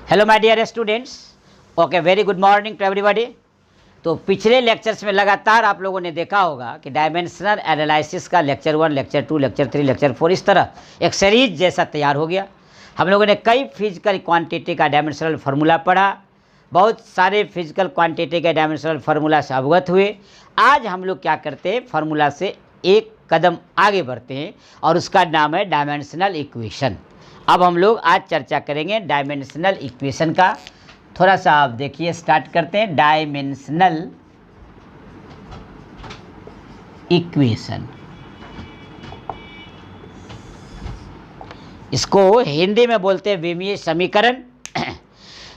Hello my dear students, okay very good morning to everybody. तो पिछले lectures में लगातार आप लोगों ने देखा होगा कि डायमेंशनल एनालिसिस का लेक्चर 1, लेक्चर 2, लेक्चर 3, लेक्चर 4 इस तरह एक सीरीज जैसा तैयार हो गया। हम लोगों ने कई फिजिकल क्वांटिटी का डायमेंशनल फार्मूला पढ़ा, बहुत सारे फिजिकल क्वांटिटी के डायमेंशनल फार्मूला से अवगत हुए। आज हम लोग क्या करते हैं, फार्मूला से एक कदम आगे बढ़ते हैं और उसका नाम है डायमेंशनल इक्वेशन। अब हम लोग आज चर्चा करेंगे डायमेंशनल इक्वेशन का। थोड़ा सा आप देखिए, स्टार्ट करते हैं। डायमेंशनल इक्वेशन, इसको हिंदी में बोलते हैं विमीय समीकरण।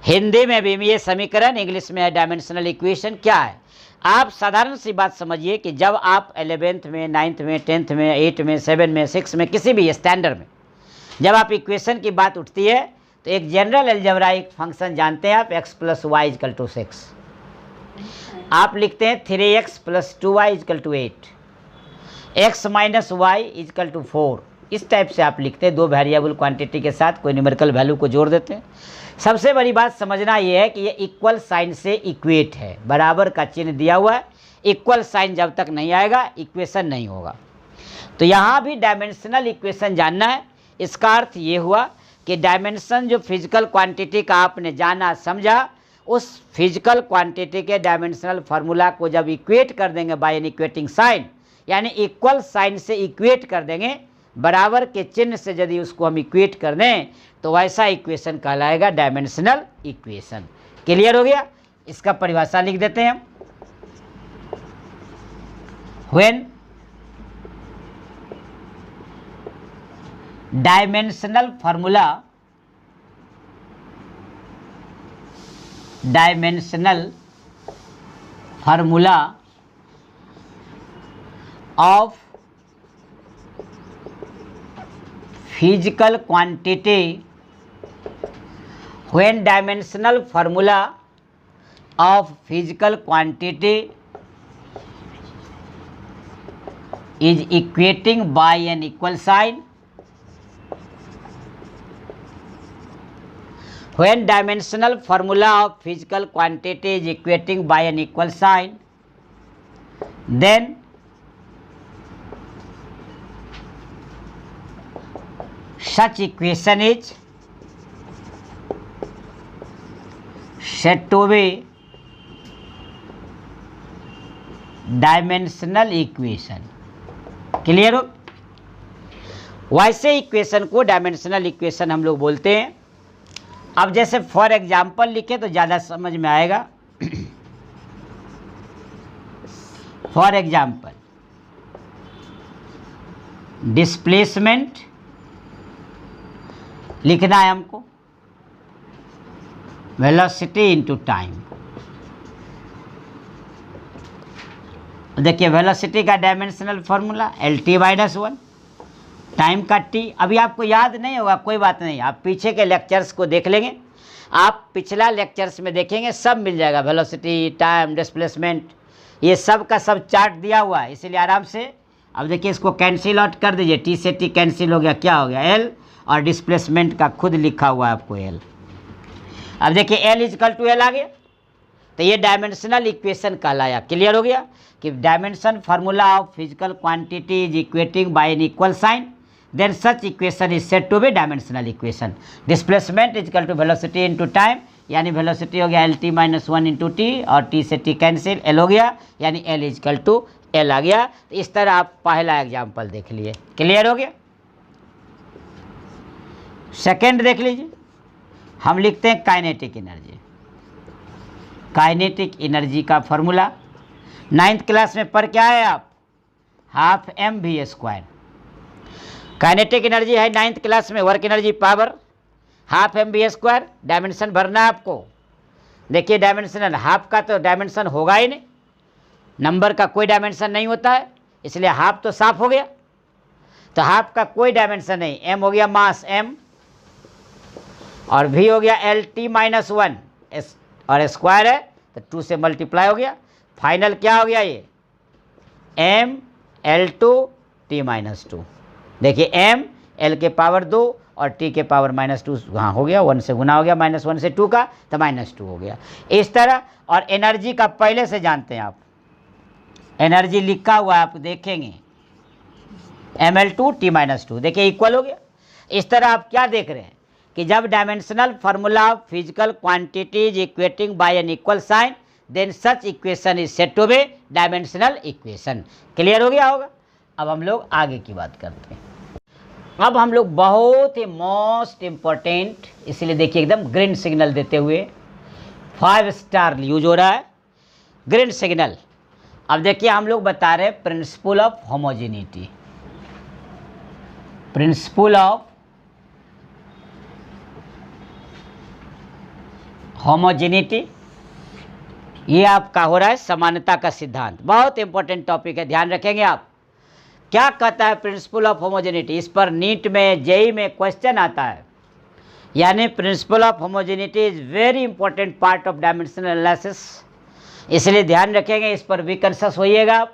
हिंदी में विमीय समीकरण, इंग्लिश में है डायमेंशनल इक्वेशन। क्या है, आप साधारण सी बात समझिए कि जब आप 11th में, 9th में, 10th में, 8 में, 7 में, 6 में, किसी भी स्टैंडर्ड में जब आप इक्वेशन की बात उठती है तो एक जनरल अलजेब्राइक फंक्शन जानते हैं आप, x + y = 6। आप लिखते हैं 3x + 2y = 8, x - y = 4। इस टाइप से आप लिखते हैं, दो वेरिएबल क्वांटिटी के साथ कोई न्यूमेरिकल वैल्यू को जोड़ देते हैं। सबसे बड़ी बात समझना ये है कि ये इक्वल साइन से इक्वेट है, बराबर का चिन्ह दिया हुआ है। इक्वल साइन जब तक नहीं आएगा इक्वेशन नहीं होगा। तो यहाँ भी डायमेंशनल इक्वेशन जानना है। इसका अर्थ ये हुआ कि डायमेंशन जो फिजिकल क्वांटिटी का आपने जाना समझा, उस फिजिकल क्वांटिटी के डायमेंशनल फार्मूला को जब इक्वेट कर देंगे बाय एन इक्वेटिंग साइन, यानी इक्वल साइन से इक्वेट कर देंगे, बराबर के चिन्ह से यदि उसको हम इक्वेट कर दें तो वैसा इक्वेशन कहलाएगा डायमेंशनल इक्वेशन। क्लियर हो गया? इसका परिभाषा लिख देते हैं हम। When dimensional formula of physical quantity, when dimensional formula of physical quantity is equating by an equal sign, when dimensional formula of physical quantity is equating by an equal sign, then such equation is said to be dimensional equation. Clear हो? वैसे equation को dimensional equation हम लोग बोलते हैं। अब जैसे for example लिखे तो ज़्यादा समझ में आएगा। फॉर एग्जांपल, डिस्प्लेसमेंट लिखना है हमको, वेलोसिटी इनटू टाइम। देखिए वेलोसिटी का डायमेंशनल फार्मूला LT-1, टाइम का T। अभी आपको याद नहीं होगा, कोई बात नहीं, आप पीछे के लेक्चर्स को देख लेंगे। आप पिछला लेक्चर्स में देखेंगे, सब मिल जाएगा, वेलोसिटी, टाइम, डिस्प्लेसमेंट, ये सब का सब चार्ट दिया हुआ है, इसीलिए आराम से। अब देखिए इसको कैंसिल आउट कर दीजिए, T से T कैंसिल हो गया, क्या हो गया L, और डिस्प्लेसमेंट का खुद लिखा हुआ है आपको L। अब देखिए L = L आ गया, तो ये डायमेंशनल इक्वेशन कहलाया। क्लियर हो गया कि dimension formula of physical quantity is equating by an equal sign, then such equation is said to be dimensional equation. Displacement = velocity into time, यानी वेलोसिटी हो गया LT-1 × T, और T से T cancel, L हो गया, यानी L = L आ गया। तो इस तरह आप पहला एग्जाम्पल देख लिए। क्लियर हो गया? सेकेंड देख लीजिए, हम लिखते हैं काइनेटिक एनर्जी। काइनेटिक एनर्जी का फॉर्मूला 9th क्लास में पढ़ के आए आप, ½ mv²। काइनेटिक एनर्जी है 9th क्लास में, work energy power ½ mv²। Dimension भरना है आपको। देखिए डायमेंशनल, हाफ का तो डायमेंशन होगा ही नहीं, नंबर का कोई डायमेंशन नहीं होता है, इसलिए हाफ तो साफ हो गया। तो हाफ का कोई डायमेंशन नहीं, m हो गया मास m, और v हो गया LT-1, और स्क्वायर है तो 2 से मल्टीप्लाई हो गया। फाइनल क्या हो गया, ये m L2 T-2। देखिए m L के पावर 2 और t के पावर -2 हाँ हो गया, 1 से गुना हो गया, -1 से 2 का तो -2 हो गया इस तरह। और एनर्जी का पहले से जानते हैं आप, एनर्जी लिखा हुआ आप देखेंगे ml2 t-2, देखिए इक्वल हो गया। इस तरह आप क्या देख रहे हैं कि जब dimensional formula of physical quantities equating by an equal sign then such equation is said to be dimensional equation. Clear हो गया होगा। अब हम लोग आगे की बात करते हैं। अब हम लोग बहुत ही मोस्ट इम्पोर्टेंट, इसलिए देखिए एकदम ग्रीन सिग्नल देते हुए 5 स्टार यूज हो रहा है, ग्रीन सिग्नल। अब देखिए हम लोग बता रहे हैं principal of homogeneity, principal of homogeneity, ये आपका हो रहा है समानता का सिद्धांत। बहुत इंपॉर्टेंट टॉपिक है, ध्यान रखेंगे आप। क्या कहता है प्रिंसिपल ऑफ होमोजेनिटी, इस पर नीट में जेई में क्वेश्चन आता है। यानी principal of homogeneity is very important part of dimensional analysis, इसलिए ध्यान रखेंगे, इस पर भी कंसस होइएगा आप।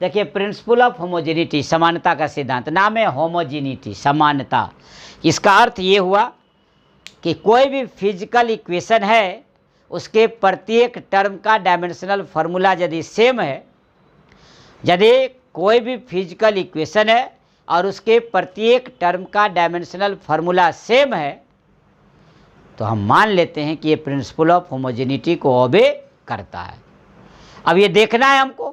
देखिए प्रिंसिपल ऑफ होमोजेनिटी, समानता का सिद्धांत, नाम है होमोजेनिटी, समानता। इसका अर्थ ये हुआ कि कोई भी फिजिकल इक्वेशन है, उसके प्रत्येक टर्म का डायमेंशनल फार्मूला यदि सेम है, यदि कोई भी फिजिकल इक्वेशन है और उसके प्रत्येक टर्म का डायमेंशनल फार्मूला सेम है, तो हम मान लेते हैं कि ये प्रिंसिपल ऑफ होमोजेनिटी को ओबे करता है। अब ये देखना है हमको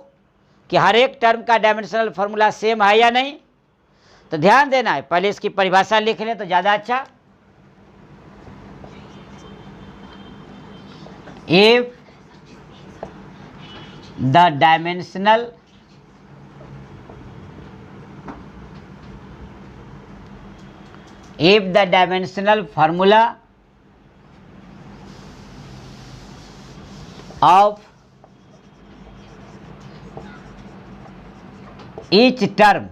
कि हर एक टर्म का डायमेंशनल फार्मूला सेम है या नहीं, तो ध्यान देना है। पहले इसकी परिभाषा लिख लें तो ज़्यादा अच्छा। If the dimensional formula of each term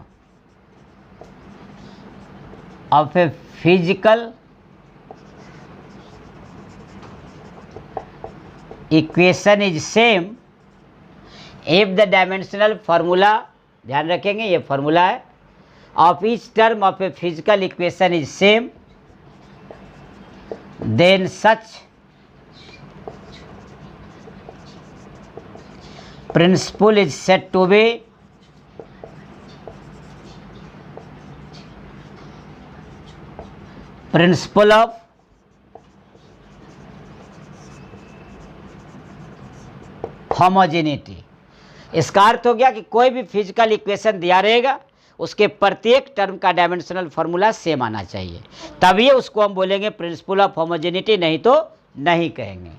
of a physical equation is same if the dimensional formula, ध्यान रखेंगे ये फार्मूला है, of each term of a physical equation is same, then such principle is said to be principle of homogeneity. इसका अर्थ हो गया कि कोई भी फिजिकल इक्वेशन दिया रहेगा, उसके प्रत्येक टर्म का डायमेंशनल फार्मूला सेम आना चाहिए, तभी उसको हम बोलेंगे प्रिंसिपल ऑफ होमोजेनिटी, नहीं तो नहीं कहेंगे।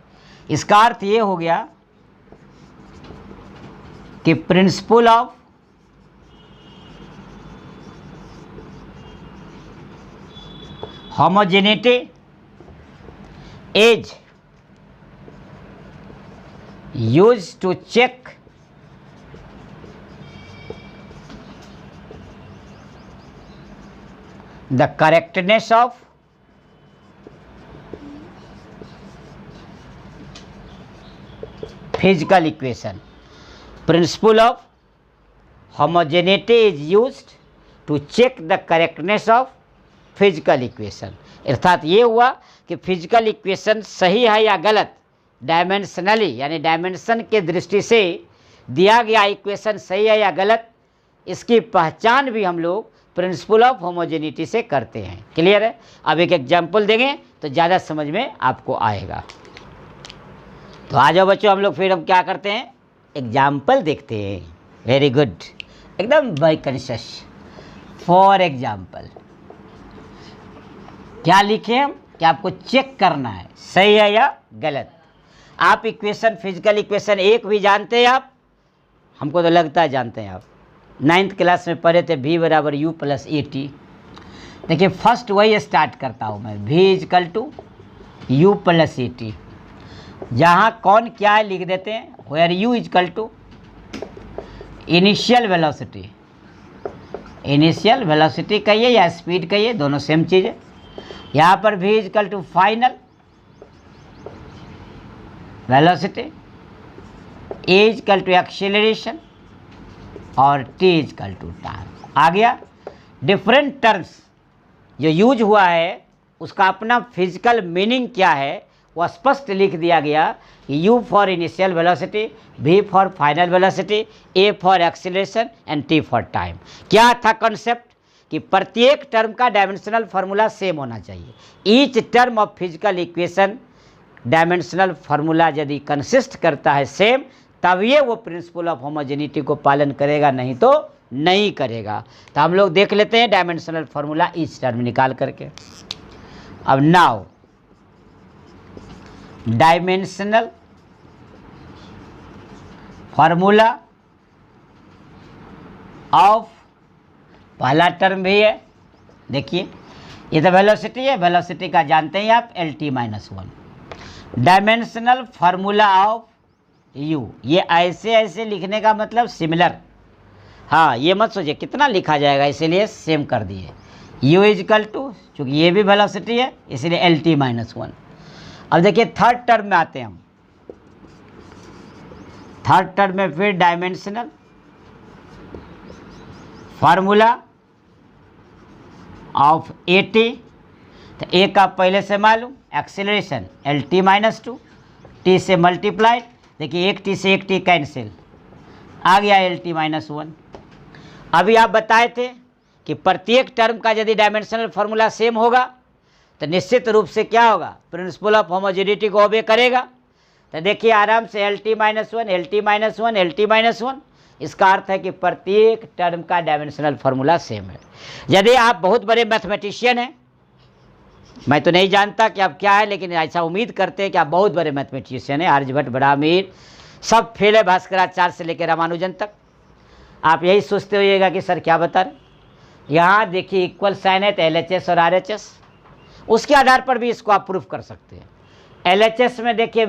इसका अर्थ ये हो गया कि principal of homogeneity is used to check the correctness of physical equation. Principle of homogeneity is used to check the correctness of physical equation. अर्थात ये हुआ कि फिजिकल इक्वेशन सही है या गलत, डायमेंशनली यानी डायमेंशन के दृष्टि से दिया गया इक्वेशन सही है या गलत, इसकी पहचान भी हम लोग प्रिंसिपल ऑफ होमोजेनिटी से करते हैं। क्लियर है। अब एक एग्जाम्पल देंगे तो ज़्यादा समझ में आपको आएगा। तो आ जाओ बच्चों, हम लोग फिर हम क्या करते हैं, एग्जाम्पल देखते हैं। वेरी गुड, एकदम बाय कॉन्शियस। फॉर एग्जाम्पल क्या लिखे हम कि आपको चेक करना है सही है या गलत। आप इक्वेशन, फिजिकल इक्वेशन एक भी जानते हैं आप, हमको तो लगता है जानते हैं आप, 9th क्लास में पढ़े थे v बराबर u प्लस ए टी। देखिए फर्स्ट वही स्टार्ट करता हूँ मैं, v equal to u plus a t. जहाँ कौन क्या है लिख देते हैं, where u equal to initial velocity, initial velocity कहिए या स्पीड कहिए, दोनों सेम चीज़ है। यहाँ पर v equal to final velocity, a equal to acceleration और t इजकल टू टाइम। आ गया। डिफरेंट टर्म्स जो यूज हुआ है उसका अपना फिजिकल मीनिंग क्या है वो स्पष्ट लिख दिया गया। U for initial velocity, V for final velocity, A for acceleration and T for time. क्या था कॉन्सेप्ट कि प्रत्येक टर्म का डायमेंशनल फार्मूला सेम होना चाहिए। Each term of physical equation dimensional formula यदि कंसिस्ट करता है सेम, तब ये वो प्रिंसिपल ऑफ होमोजेनिटी को पालन करेगा, नहीं तो नहीं करेगा। तो हम लोग देख लेते हैं डायमेंशनल फार्मूला ईच टर्म निकाल करके। अब नाउ डायमेंशनल फार्मूला ऑफ पहला टर्म भी है, देखिए ये तो वेलोसिटी है, वेलोसिटी का जानते हैं आप LT-1। Dimensional formula of U, ये ऐसे ऐसे लिखने का मतलब सिमिलर, हाँ ये मत सोचिए कितना लिखा जाएगा, इसीलिए सेम कर दिए। U इजकल टू, चूँकि ये भी वेलोसिटी है इसलिए LT-1। अब देखिए थर्ड टर्म में आते हैं हम। थर्ड टर्म में फिर डायमेंशनल फार्मूला ऑफ AT, तो A का पहले से मालूम, एक्सीलरेशन LT-2, T से मल्टीप्लाइड, देखिए एक T से एक T कैंसिल, आ गया LT-1। अभी आप बताए थे कि प्रत्येक टर्म का यदि डायमेंशनल फार्मूला सेम होगा तो निश्चित रूप से क्या होगा, प्रिंसिपल ऑफ होमोजेनिटी को ओबे करेगा। तो देखिए आराम से LT-1, इसका अर्थ है कि प्रत्येक टर्म का डायमेंशनल फार्मूला सेम है। यदि आप बहुत बड़े मैथमेटिशियन हैं, मैं तो नहीं जानता कि आप क्या है, लेकिन ऐसा उम्मीद करते हैं कि आप बहुत बड़े मैथमेटिशियन हैं, आर्यभट्ट बड़ा अमीर, सब फेल है भास्कराचार्य से लेकर रामानुजन तक। आप यही सोचते होइएगा कि सर क्या बता रहे, यहाँ देखिए इक्वल साइन है तो LHS और RHS, उसके आधार पर भी इसको आप प्रूफ कर सकते हैं। LHS में देखिए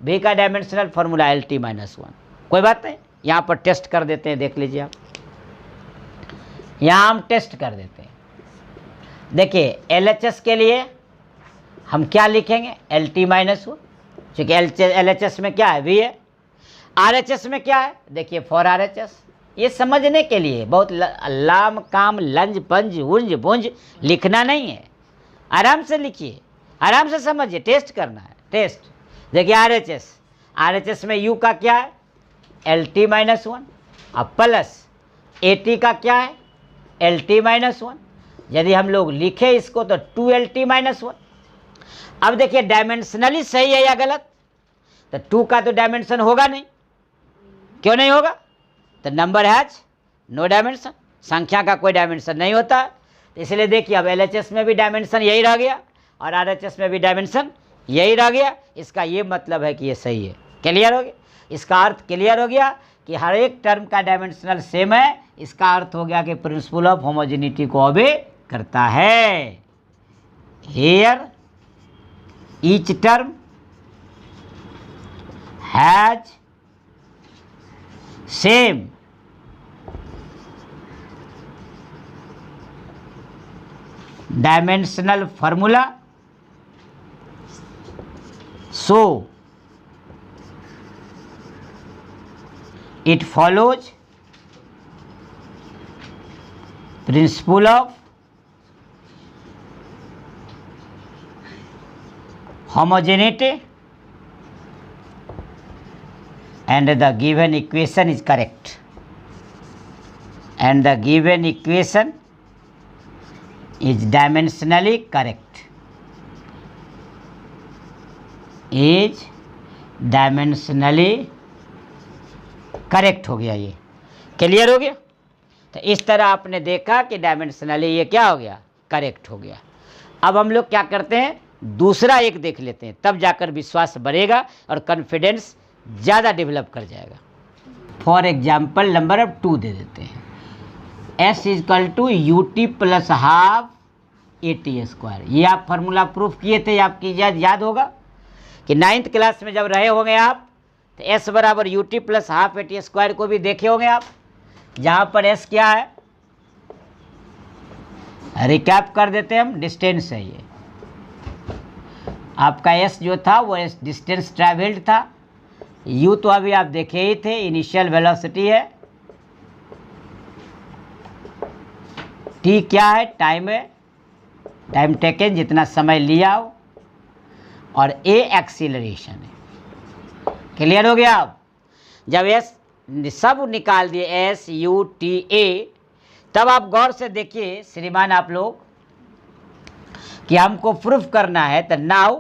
V का डायमेंशनल फार्मूला LT-1, कोई बात नहीं, यहाँ पर टेस्ट कर देते हैं, देख लीजिए आप, यहाँ हम टेस्ट कर देते हैं। देखिए LHS के लिए हम क्या लिखेंगे, LT-1, क्योंकि LHS में क्या है, V है। RHS में क्या है, देखिए फॉर RHS, ये समझने के लिए बहुत लाम काम लंज पंज उंज बुंज लिखना नहीं है, आराम से लिखिए, आराम से समझिए, टेस्ट करना है, टेस्ट। देखिए RHS में U का क्या है, LT-1, अब प्लस AT का क्या है, LT-1। यदि हम लोग लिखे इसको तो 2LT-1। अब देखिए डायमेंशनली सही है या गलत, तो 2 का तो डायमेंशन होगा नहीं, क्यों नहीं होगा, तो नंबर हैज नो डायमेंशन, संख्या का कोई डायमेंशन नहीं होता है। इसलिए देखिए अब LHS में भी डायमेंशन यही रह गया और RHS में भी डायमेंशन यही रह गया। इसका ये मतलब है कि ये सही है। क्लियर हो गया, इसका अर्थ क्लियर हो गया कि हर एक टर्म का डायमेंशनल सेम है। इसका अर्थ हो गया कि प्रिंसिपल ऑफ होमोजेनिटी को ओबे करता है। Hear each term has same dimensional formula, so it follows principle of homogeneity and the given equation is correct, and the given equation is dimensionally correct, is dimensionally correct हो गया। ये clear हो गया। तो इस तरह आपने देखा कि डायमेंशनली ये क्या हो गया, करेक्ट हो गया। अब हम लोग क्या करते हैं, दूसरा एक देख लेते हैं, तब जाकर विश्वास बढ़ेगा और कॉन्फिडेंस ज़्यादा डेवलप कर जाएगा। फॉर एग्जाम्पल नंबर अब 2 दे देते हैं, S equal to UT plus half AT²। ये आप फार्मूला प्रूफ किए थे, आपकी याद होगा कि 9th क्लास में जब रहे होंगे आप, तो S बराबर UT प्लस हाफ AT² को भी देखे होंगे आप, जहाँ पर S क्या है, रिकैप कर देते हैं हम, डिस्टेंस है ये आपका। S जो था वो डिस्टेंस ट्रैवल्ड था। U तो अभी आप देखे ही थे, इनिशियल वेलोसिटी है। T क्या है, टाइम है। टाइम टेकन जितना समय लिया हो, और ए एक्सीलरेशन है। क्लियर हो गया? अब जब एस सब निकाल दिए SUTA, तब आप गौर से देखिए श्रीमान आप लोग कि हमको प्रूफ करना है। तो नाउ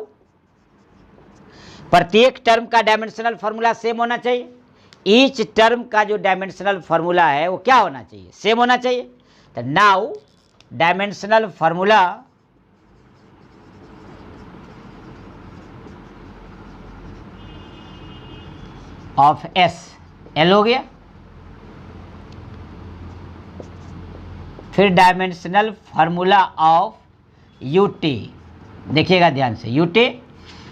प्रत्येक टर्म का डायमेंशनल फार्मूला सेम होना चाहिए। ईच टर्म का जो डायमेंशनल फार्मूला है वो क्या होना चाहिए? सेम होना चाहिए। तो now dimensional formula of L हो गया। फिर डायमेंशनल फार्मूला ऑफ UT, देखिएगा ध्यान से, UT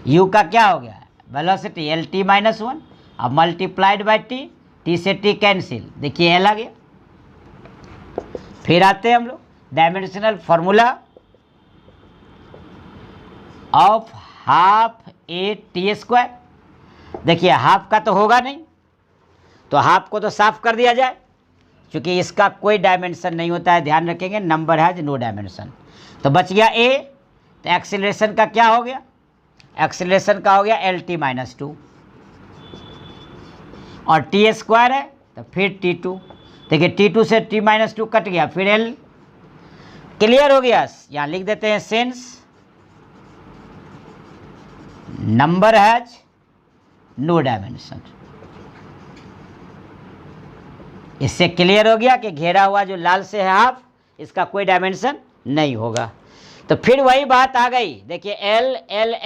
U का क्या हो गया? वेलोसिटी LT-1, अब मल्टीप्लाइड बाय T से T कैंसिल, देखिए L आ गया। फिर आते हैं हम लोग dimensional formula of half AT²। देखिए हाफ का तो होगा नहीं, तो हाफ को तो साफ कर दिया जाए, क्योंकि इसका कोई डायमेंशन नहीं होता है। ध्यान रखेंगे, नंबर हैज नो डायमेंशन। तो बच गया A। तो एक्सीलरेशन का क्या हो गया? एक्सीलरेशन का हो गया LT-2, और T² है तो फिर T2। देखिए T2 से T-2 कट गया, फिर L। क्लियर हो गया? यहाँ लिख देते हैं since number has no dimension. इससे क्लियर हो गया कि घेरा हुआ जो लाल से है हाफ, इसका कोई डायमेंशन नहीं होगा। तो फिर वही बात आ गई, देखिए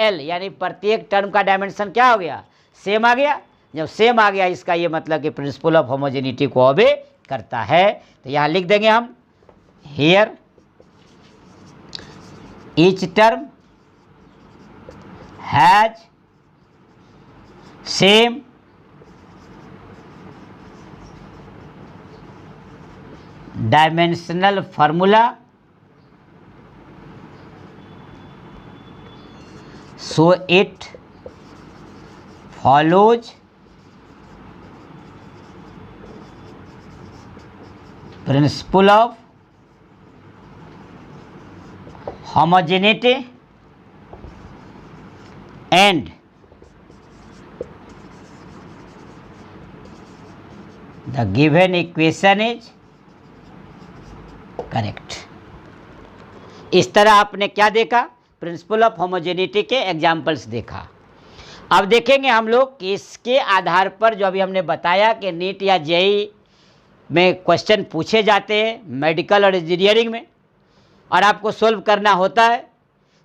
L यानी प्रत्येक टर्म का डायमेंशन क्या हो गया? सेम आ गया। जब सेम आ गया, इसका ये मतलब कि प्रिंसिपल ऑफ होमोजेनिटी को ओबे करता है। तो यहाँ लिख देंगे हम, hear each term has same dimensional formula, so it follows principle of homogeneity and the given equation is correct. इस तरह आपने क्या देखा? प्रिंसिपल ऑफ होमोजेनिटी के एग्जाम्पल्स देखा। अब देखेंगे हम लोग कि इसके आधार पर जो अभी हमने बताया कि नीट या JEE में क्वेश्चन पूछे जाते हैं मेडिकल और इंजीनियरिंग में, और आपको सोल्व करना होता है,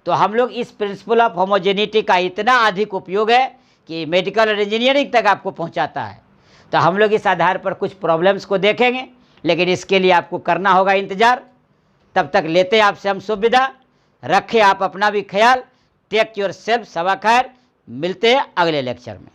तो हम लोग इस प्रिंसिपल ऑफ होमोजेनिटी का इतना अधिक उपयोग है कि मेडिकल और इंजीनियरिंग तक आपको पहुंचाता है। तो हम लोग इस आधार पर कुछ प्रॉब्लम्स को देखेंगे, लेकिन इसके लिए आपको करना होगा इंतज़ार। तब तक लेते हैं आपसे हम सुविधा। रखें आप अपना भी ख्याल। Take your self. सबा खैर। मिलते हैं अगले लेक्चर में।